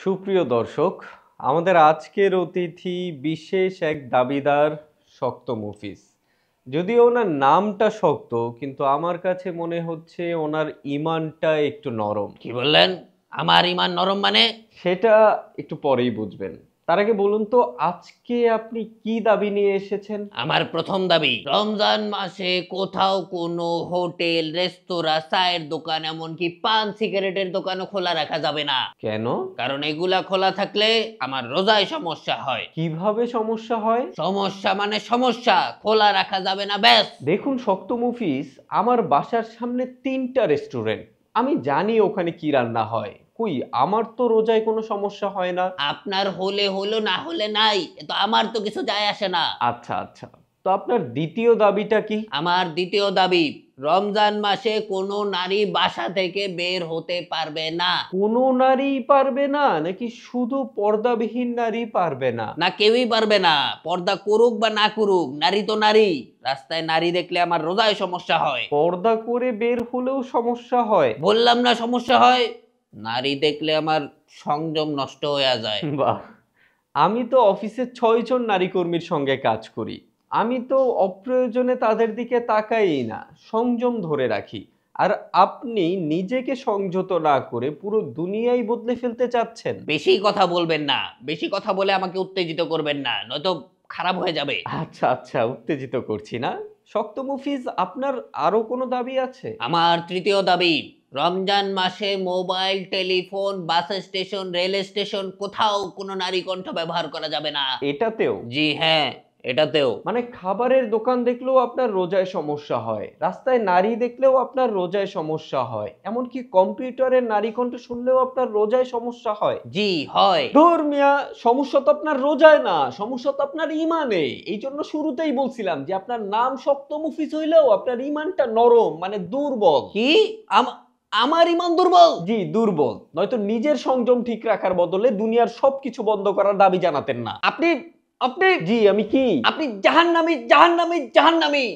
সুপ্রিয় দর্শক, আমাদের আজকের অতিথি বিশেষ এক দাবিদার শক্ত মুফিজ। যদিও ওনার নামটা শক্ত, কিন্তু আমার কাছে মনে হচ্ছে ওনার ইমানটা একটু নরম। কি বললেন? আমার ইমান নরম মানে? সেটা একটু পরেই বুঝবেন। তার আগে বলুন তো, আজকে আপনি কি দাবি নিয়ে এসেছেন? আমার প্রথম দাবি, রমজান মাসে কোথাও কোনো হোটেল, রেস্তোরাঁ, চায়ের দোকান, এমনকি পান সিগারেটের দোকানও খোলা রাখা যাবে না। কেন? কারণ এগুলা খোলা থাকলে আমার রোজায় সমস্যা হয়। কিভাবে সমস্যা হয়? সমস্যা মানে সমস্যা, খোলা রাখা যাবে না, ব্যাস। দেখুন শক্ত মুফিজ, আমার বাসার সামনে 3টা রেস্টুরেন্ট। আমি জানি ওখানে কি রান্না হয়। কই, আমার তো রোজায় কোনো সমস্যা হয় না। আপনার হলে হলো, না হলে নাই, এ তো আমার তো কিছু যায় আসে না। আচ্ছা আচ্ছা, তো আপনার দ্বিতীয় দাবিটা কি? আমার দ্বিতীয় দাবি, রমজান মাসে কোনো নারী বাসা থেকে বের হতে পারবে না। কোনো নারী পারবে না নাকি শুধু পর্দাবিহীন নারী পারবে না? না, কেউই পারবে না। পর্দা করুক বা না করুক, নারী তো নারী। রাস্তায় নারী দেখলে আমার রোজায় সমস্যা হয়। পর্দা করে বের হলেও সমস্যা হয়? বললাম না সমস্যা হয়। নারী দেখলে আমার সংযম নষ্ট হয়ে যায়। বাহ, আমি তো অফিসে 6 জন নারী কর্মীর সঙ্গে কাজ করি। আমি তো অপ্রয়োজনে তাদের দিকে তাকাই না, সংযম ধরে রাখি। আর আপনি নিজেকে সংযত না করে পুরো দুনিয়াই বদলে ফেলতে চাচ্ছেন। বেশি কথা বলবেন না, বেশি কথা বলে আমাকে উত্তেজিত করবেন না, নয়তো খারাপ হয়ে যাবে। আচ্ছা আচ্ছা, উত্তেজিত করছি না। শক্ত মুফিজ, আপনার আরো কোনো দাবি আছে? আমার তৃতীয় দাবি, রমজান মাসে mobile, telephone, bus station, rail station, কোথাও কোনো নারী কণ্ঠ ব্যবহার করা যাবে না। এটাতেও? জি হ্যাঁ, এটাতেও। মানে খাবারের দোকান দেখলেও আপনার রোজায় সমস্যা হয়, রাস্তায় নারী দেখলেও আপনার রোজায় সমস্যা হয়, এমনকি কম্পিউটারের নারী কণ্ঠ শুনলেও আপনার রোজায় সমস্যা হয়? জি হয়। ধুর মিয়া, সমস্যা তো আপনার রোজায় না, সমস্যা তো আপনার ইমানে। এই জন্য শুরুতেই বলছিলাম যে আপনার নাম শক্ত মুফিজ হইলেও আপনার ইমানটা নরম, মানে দুর্বল। কি? আমার ইমান দুর্বল? জি, দুর্বল। নয়তো নিজের সংযম ঠিক রাখার বদলে দুনিয়ার সবকিছু বন্ধ করার দাবি জানাতেন না। আপনি আপনি জি, আমি কি? আপনি জাহান্নামী, জাহান্নামী, জাহান্নামী।